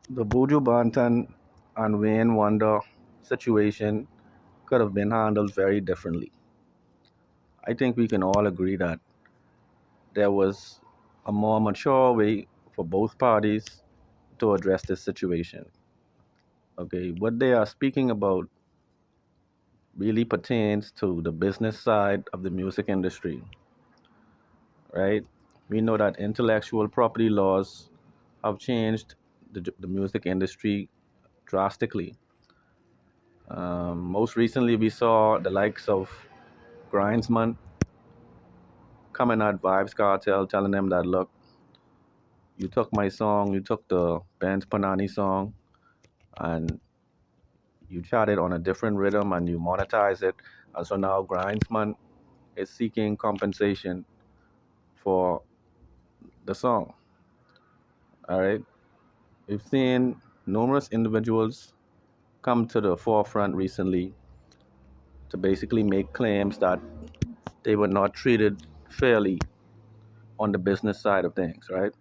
The Buju Banton and Wayne Wonder situation could have been handled very differently. I think we can all agree that there was a more mature way for both parties to address this situation. Okay, what they are speaking about really pertains to the business side of the music industry, right? We know that intellectual property laws have changed the music industry drastically. Most recently, we saw the likes of Grindsman coming at Vybz Kartel, telling them that, look, you took my song, you took the Ben's Panani song, and you chatted on a different rhythm and you monetize it. And so now Grindsman is seeking compensation for the song. All right. We've seen numerous individuals come to the forefront recently to basically make claims that they were not treated fairly on the business side of things, right?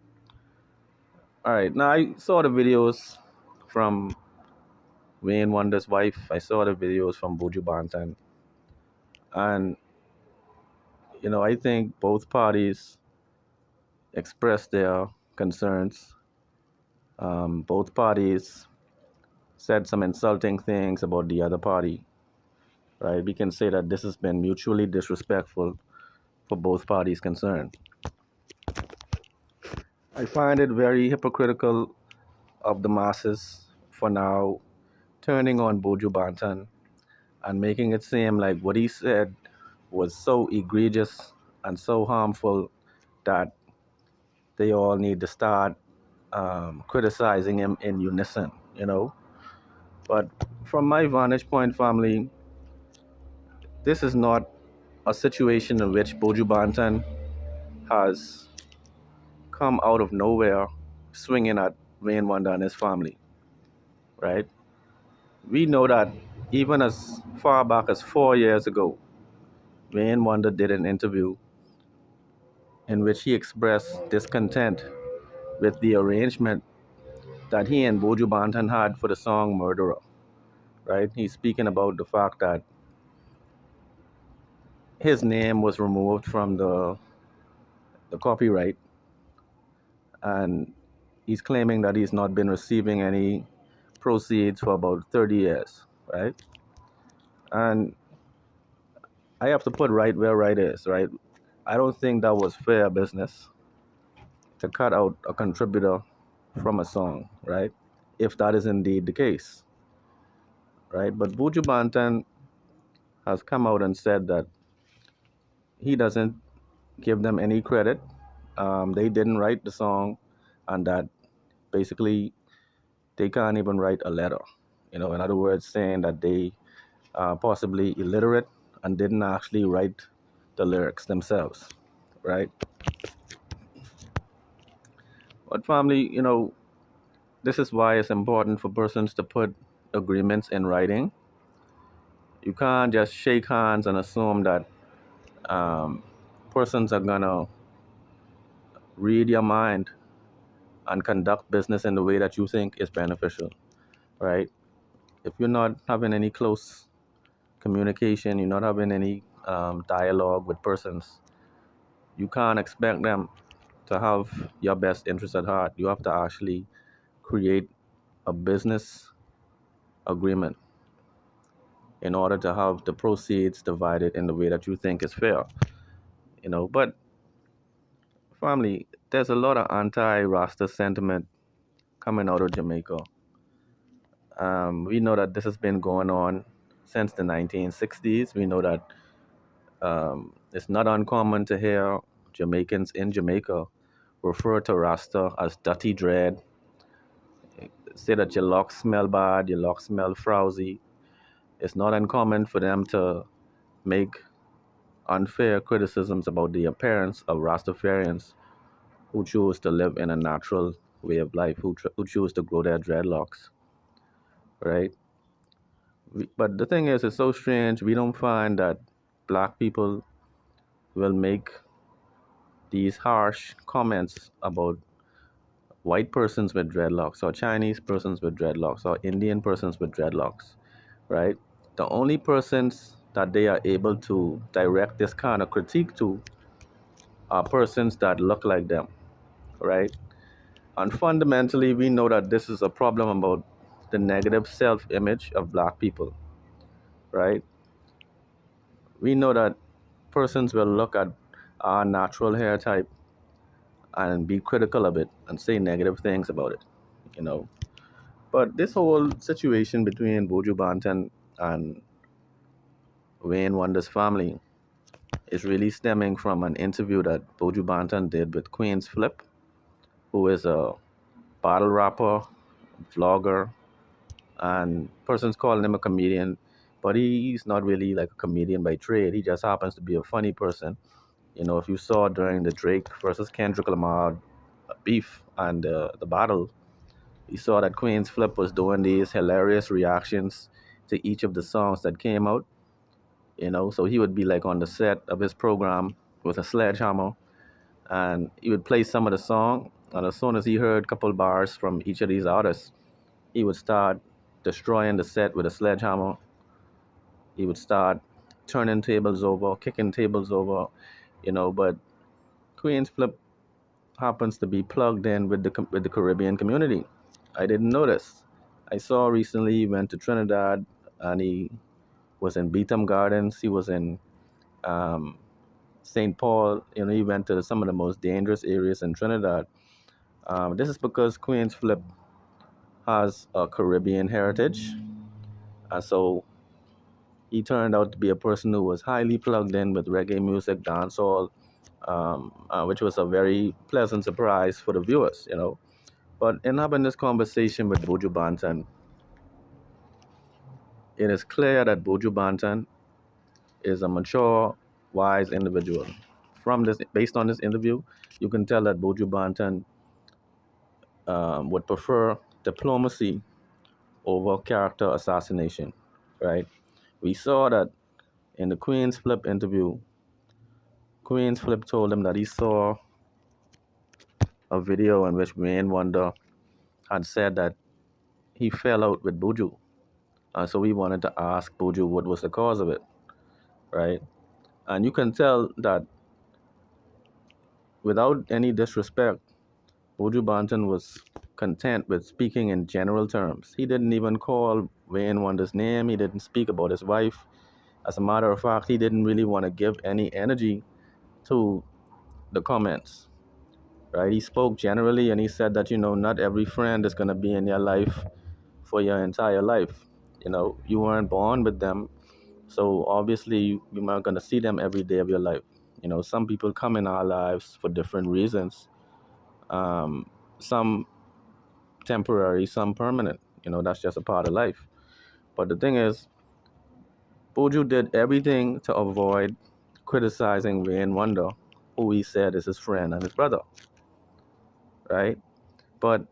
All right. Now I saw the videos from Wayne Wonder's wife. I saw the videos from Buju Banton, and I think both parties expressed their concerns. Both parties said some insulting things about the other party, right? We can say that this has been mutually disrespectful for both parties concerned. I find it very hypocritical of the masses for now turning on Buju Banton and making it seem like what he said was so egregious and so harmful that they all need to start criticizing him in unison. But from my vantage point, family, this is not a situation in which Buju Banton has come out of nowhere swinging at Wayne Wonder and his family, right? We know that even as far back as 4 years ago, Wayne Wonder did an interview in which he expressed discontent with the arrangement that he and Buju Banton had for the song Murderer, right? He's speaking about the fact that his name was removed from the copyright, and he's claiming that he's not been receiving any proceeds for about 30 years, right? And I have to put right where right is, right? I don't think that was fair business to cut out a contributor from a song, right? If that is indeed the case, right? But Buju Banton has come out and said that he doesn't give them any credit. They didn't write the song, and that basically they can't even write a letter. In other words, saying that they are possibly illiterate and didn't actually write the lyrics themselves, right? But family, this is why it's important for persons to put agreements in writing. You can't just shake hands and assume that um, persons are gonna read your mind and conduct business in the way that you think is beneficial, right? If you're not having any close communication, you're not having any dialogue with persons, you can't expect them to have your best interest at heart. You have to actually create a business agreement in order to have the proceeds divided in the way that you think is fair. But family, there's a lot of anti-Rasta sentiment coming out of Jamaica. We know that this has been going on since the 1960s. We know that it's not uncommon to hear Jamaicans in Jamaica refer to Rasta as dirty dread, say that your locks smell bad, your locks smell frowsy. It's not uncommon for them to make unfair criticisms about the appearance of Rastafarians who choose to live in a natural way of life, who choose to grow their dreadlocks, right? But the thing is, it's so strange. We don't find that black people will make these harsh comments about white persons with dreadlocks, or Chinese persons with dreadlocks, or Indian persons with dreadlocks, right? The only persons that they are able to direct this kind of critique to are persons that look like them, right? And fundamentally, we know that this is a problem about the negative self image of black people, right? We know that persons will look at our natural hair type and be critical of it and say negative things about it, you know. But this whole situation between Buju Banton and Wayne Wonder's family is really stemming from an interview that Buju Banton did with Queenzflip, who is a battle rapper, vlogger, and persons calling him a comedian, but he's not really like a comedian by trade. He just happens to be a funny person. You know, if you saw during the Drake versus Kendrick Lamar beef and the battle, you saw that Queenzflip was doing these hilarious reactions to each of the songs that came out. You know, so he would be like on the set of his program with a sledgehammer, and he would play some of the song, and as soon as he heard a couple bars from each of these artists, he would start destroying the set with a sledgehammer. He would start turning tables over, kicking tables over, you know. But Queen's Flip happens to be plugged in with the Caribbean community. I didn't notice. I saw recently he went to Trinidad and he was in Beetham Gardens. He was in um, St. Paul. You know, he went to some of the most dangerous areas in Trinidad. This is because Queen's Flip has a Caribbean heritage, and so he turned out to be a person who was highly plugged in with reggae music, dancehall, which was a very pleasant surprise for the viewers, you know. But in having this conversation with Buju Banton, it is clear that Buju Banton is a mature, wise individual. From this, based on this interview, you can tell that Buju Banton would prefer diplomacy over character assassination, right? We saw that in the Queen's Flip interview. Queen's Flip told him that he saw a video in which Wayne Wonder had said that he fell out with Buju. So we wanted to ask Buju what was the cause of it, right? And you can tell that without any disrespect, Buju Banton was content with speaking in general terms. He didn't even call Wayne Wonder's name. He didn't speak about his wife. As a matter of fact, he didn't really want to give any energy to the comments, right? He spoke generally and he said that, you know, not every friend is going to be in your life for your entire life. You know, you weren't born with them. So obviously, you're not going to see them every day of your life. You know, some people come in our lives for different reasons, some temporary, some permanent. You know, that's just a part of life. But the thing is, Buju did everything to avoid criticizing Wayne Wonder, who he said is his friend and his brother, right? But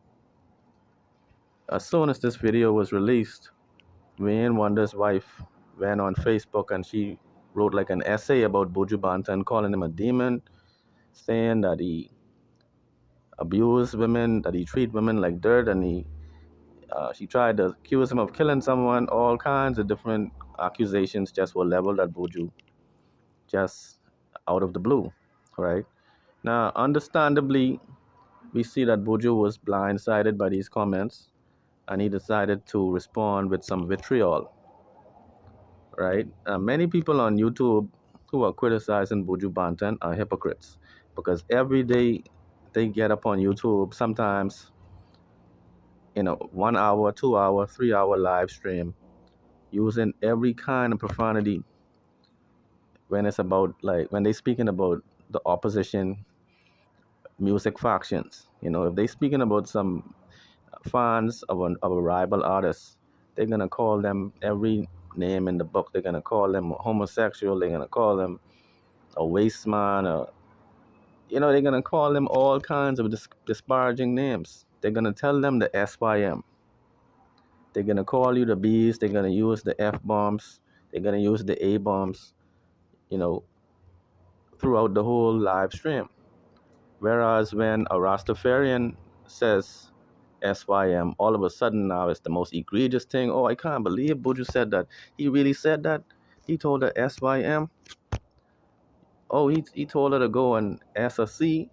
as soon as this video was released, Wayne Wonder's wife went on Facebook and she wrote like an essay about Buju Banton, calling him a demon, saying that he abused women, that he treat women like dirt, and she tried to accuse him of killing someone. All kinds of different accusations just were leveled at Buju, just out of the blue, right? Now, understandably, we see that Buju was blindsided by these comments, and he decided to respond with some vitriol, right? Many people on YouTube who are criticizing Buju Banton are hypocrites because every day they get up on YouTube, sometimes in a 1 hour, 2 hour, 3 hour live stream, using every kind of profanity when it's about like when they speaking about the opposition music factions. You know, if they speaking about some fans of a rival artist, they're gonna call them every name in the book. They're gonna call them homosexual. They're gonna call them a waste man, or they're gonna call them all kinds of disparaging names. They're gonna tell them the SYM. They're gonna call you the B's. They're gonna use the F bombs. They're gonna use the A bombs. You know, throughout the whole live stream. Whereas when a Rastafarian says SYM, all of a sudden now it's the most egregious thing. Oh, I can't believe Buju said that. He really said that. He told her SYM. Oh, he told her to go and SC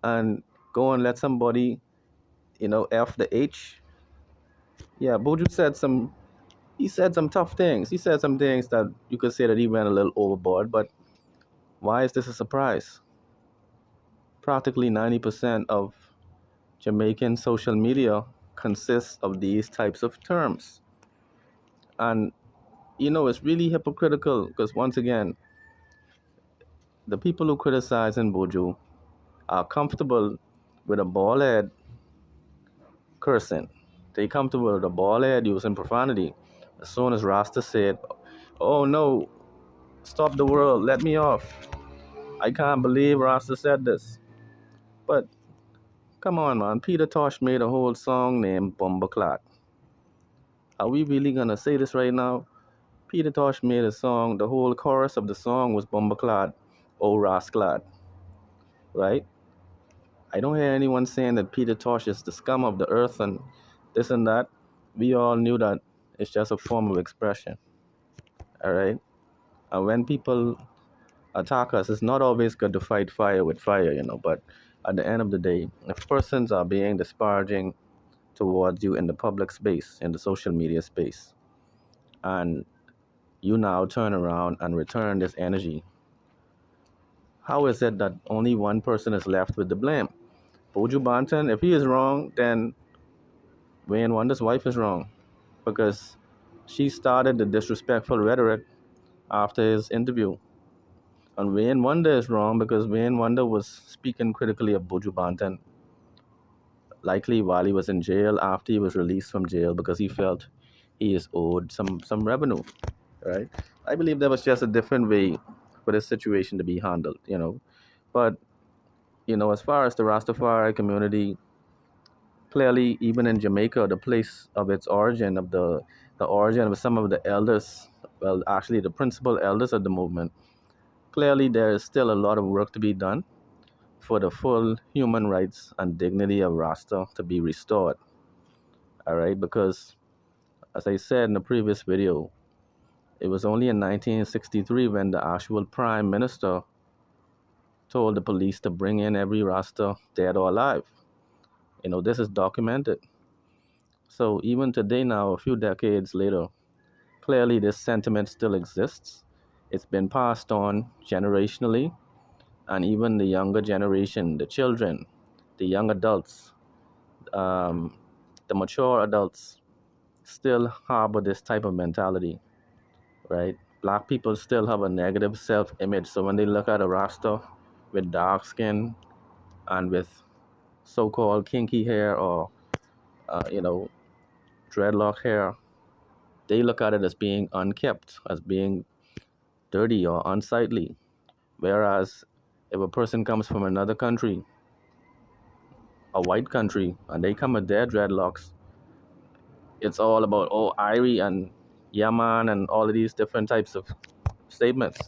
and go and let somebody, F the H. Yeah, Buju said some. He said some tough things. He said some things that you could say that he went a little overboard. But why is this a surprise? Practically 90% of Jamaican social media consists of these types of terms. And, it's really hypocritical because, once again, the people who criticize in Buju are comfortable with a bald head cursing. They comfortable with a bald head using profanity. As soon as Rasta said, oh no, stop the world, let me off. I can't believe Rasta said this. But come on, man. Peter Tosh made a whole song named Bumbaclat. Are we really gonna say this right now? Peter Tosh made a song. The whole chorus of the song was Bumbaclad, oh Rasclad, right? I don't hear anyone saying that Peter Tosh is the scum of the earth and this and that. We all knew that it's just a form of expression, all right? And when people attack us, it's not always good to fight fire with fire, but at the end of the day, if persons are being disparaging towards you in the public space, in the social media space, and you now turn around and return this energy, how is it that only one person is left with the blame? Buju Banton, if he is wrong, then Wayne Wonder's wife is wrong because she started the disrespectful rhetoric after his interview. And Wayne Wonder is wrong because Wayne Wonder was speaking critically of Buju Banton, likely while he was in jail, after he was released from jail, because he felt he is owed some revenue, right? I believe there was just a different way for this situation to be handled. But, as far as the Rastafari community, clearly, even in Jamaica, the place of its origin, of the origin of some of the elders, well, actually the principal elders of the movement, clearly there is still a lot of work to be done for the full human rights and dignity of Rasta to be restored. All right, because as I said in the previous video, it was only in 1963 when the actual prime minister told the police to bring in every Rasta, dead or alive. This is documented. So even today now, a few decades later, clearly this sentiment still exists. It's been passed on generationally, and even the younger generation, the children, the young adults, um, the mature adults still harbor this type of mentality, right? Black people still have a negative self-image. So when they look at a Rasta with dark skin and with so-called kinky hair or, you know, dreadlock hair, they look at it as being unkept, as being dirty or unsightly. Whereas if a person comes from another country, a white country, and they come with their dreadlocks, it's all about, oh, Irie and Yaman and all of these different types of statements.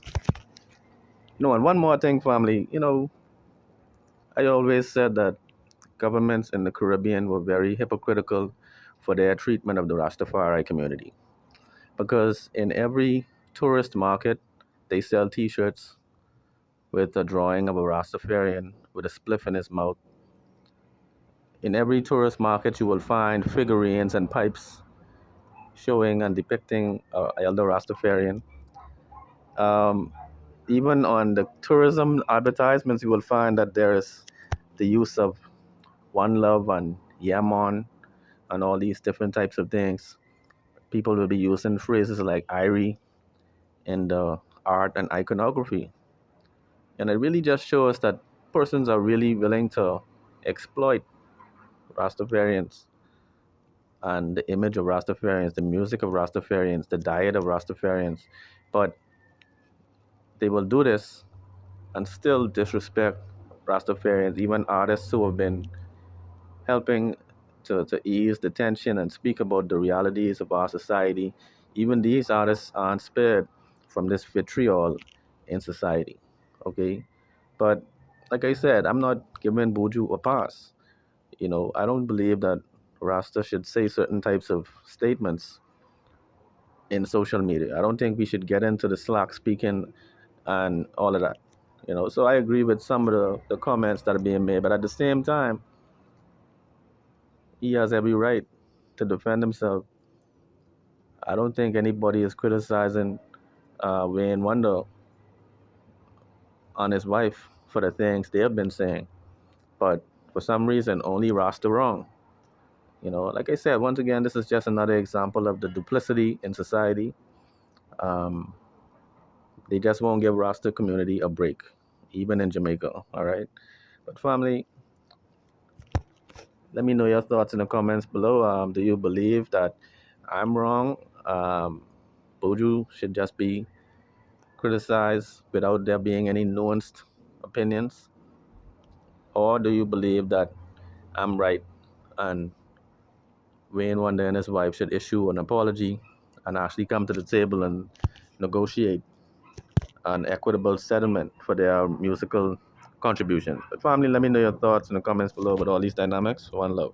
And one more thing, family, I always said that governments in the Caribbean were very hypocritical for their treatment of the Rastafari community. Because in every tourist market, they sell t shirts with a drawing of a Rastafarian with a spliff in his mouth. In every tourist market, you will find figurines and pipes showing and depicting Elder Rastafarian. Um, Even on the tourism advertisements, you will find that there is the use of One Love and Yamon and all these different types of things. People will be using phrases like Irie in the art and iconography. And it really just shows that persons are really willing to exploit Rastafarians and the image of Rastafarians, the music of Rastafarians, the diet of Rastafarians. But they will do this and still disrespect Rastafarians, even artists who have been helping to ease the tension and speak about the realities of our society. Even these artists aren't spared from this vitriol in society. Okay? But like I said, I'm not giving Buju a pass. I don't believe that Rasta should say certain types of statements in social media. I don't think we should get into the slack speaking and all of that. So I agree with some of the comments that are being made, but at the same time, he has every right to defend himself. I don't think anybody is criticizing Wayne Wonder on his wife for the things they have been saying, but for some reason, only Rasta wrong. Like I said, once again, this is just another example of the duplicity in society. Um, they just won't give Rasta community a break, even in Jamaica. All right, but family, let me know your thoughts in the comments below. Do you believe that I'm wrong? Um, Buju should just be criticized without there being any nuanced opinions, or do you believe that I'm right and Wayne Wonder and his wife should issue an apology and actually come to the table and negotiate an equitable settlement for their musical contribution? But family, let me know your thoughts in the comments below with all these dynamics. One love.